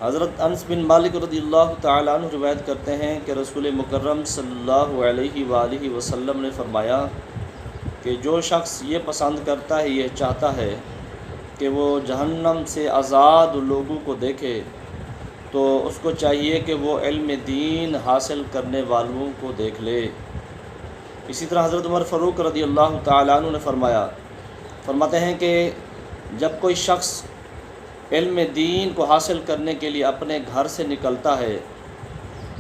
حضرت انس بن مالک رضی اللہ تعالیٰ عنہ روایت کرتے ہیں کہ رسول مکرم صلی اللہ علیہ وآلہ وسلم نے فرمایا کہ جو شخص یہ پسند کرتا ہے، یہ چاہتا ہے کہ وہ جہنم سے آزاد لوگوں کو دیکھے، تو اس کو چاہیے کہ وہ علم دین حاصل کرنے والوں کو دیکھ لے۔ اسی طرح حضرت عمر فاروق رضی اللہ تعالیٰ عنہ نے فرماتے ہیں کہ جب کوئی شخص علم دین کو حاصل کرنے کے لیے اپنے گھر سے نکلتا ہے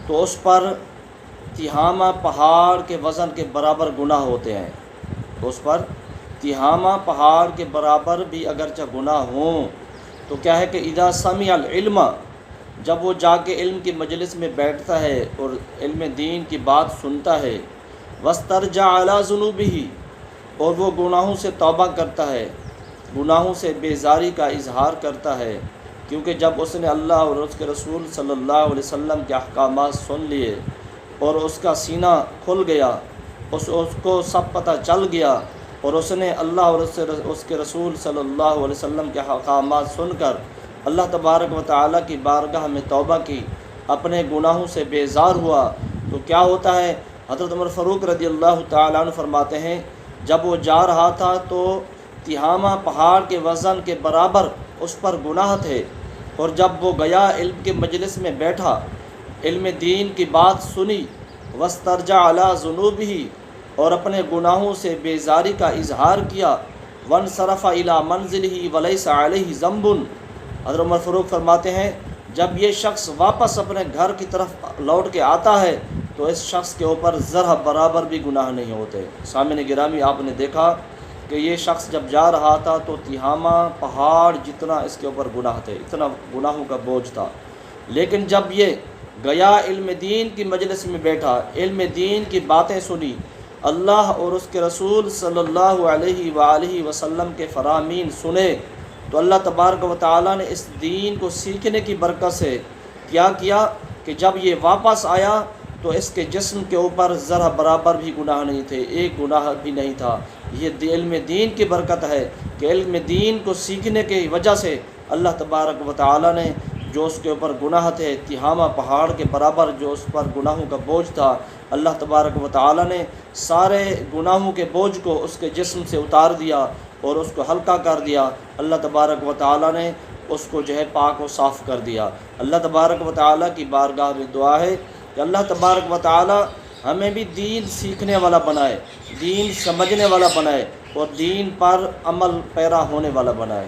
تو اس پر تہامہ پہاڑ کے وزن کے برابر گناہ ہوتے ہیں۔ تو اس پر تہامہ پہاڑ کے برابر بھی اگرچہ گناہ ہوں تو کیا ہے کہ اذا سمع العلم، جب وہ جا کے علم کی مجلس میں بیٹھتا ہے اور علم دین کی بات سنتا ہے، واسترجع علی ذنوبہ، اور وہ گناہوں سے توبہ کرتا ہے، گناہوں سے بیزاری کا اظہار کرتا ہے، کیونکہ جب اس نے اللہ اور اس کے رسول صلی اللہ علیہ وسلم کے احکامات سن لیے اور اس کا سینہ کھل گیا، اس کو سب پتہ چل گیا، اور اس نے اللہ اور اس کے رسول صلی اللہ علیہ وسلم کے احکامات سن کر اللہ تبارک و تعالیٰ کی بارگاہ میں توبہ کی، اپنے گناہوں سے بیزار ہوا، تو کیا ہوتا ہے؟ حضرت عمر فاروق رضی اللہ تعالیٰ عنہ فرماتے ہیں جب وہ جا رہا تھا تو تہامہ پہاڑ کے وزن کے برابر اس پر گناہ تھے، اور جب وہ گیا علم کے مجلس میں بیٹھا، علم دین کی بات سنی، واسترجع علی ذنوبہ، اور اپنے گناہوں سے بیزاری کا اظہار کیا، وانصرف الی منزلہ ولیس علیہ ذنب، حضرت عمر فاروق فرماتے ہیں جب یہ شخص واپس اپنے گھر کی طرف لوٹ کے آتا ہے تو اس شخص کے اوپر ذرہ برابر بھی گناہ نہیں ہوتے۔ سامعین گرامی، آپ نے دیکھا کہ یہ شخص جب جا رہا تھا تو تہامہ پہاڑ جتنا اس کے اوپر گناہ تھے، اتنا گناہوں کا بوجھ تھا، لیکن جب یہ گیا علم دین کی مجلس میں بیٹھا، علم دین کی باتیں سنی، اللہ اور اس کے رسول صلی اللہ علیہ وآلہ وسلم کے فرامین سنے، تو اللہ تبارک و تعالیٰ نے اس دین کو سیکھنے کی برکت سے کیا کہ جب یہ واپس آیا تو اس کے جسم کے اوپر ذرہ برابر بھی گناہ نہیں تھے، ایک گناہ بھی نہیں تھا۔ یہ علم دین کی برکت ہے کہ علم دین کو سیکھنے کی وجہ سے اللہ تبارک و تعالیٰ نے جو اس کے اوپر گناہ تھے، تہامہ پہاڑ کے برابر جو اس پر گناہوں کا بوجھ تھا، اللہ تبارک و تعالیٰ نے سارے گناہوں کے بوجھ کو اس کے جسم سے اتار دیا اور اس کو ہلکا کر دیا۔ اللہ تبارک و تعالیٰ نے اس کو پاک و صاف کر دیا۔ اللہ تبارک و تعالیٰ کی بارگاہ میں دعا ہے کہ اللہ تبارک و تعالیٰ ہمیں بھی دین سیکھنے والا بنائے، دین سمجھنے والا بنائے، اور دین پر عمل پیرا ہونے والا بنائے۔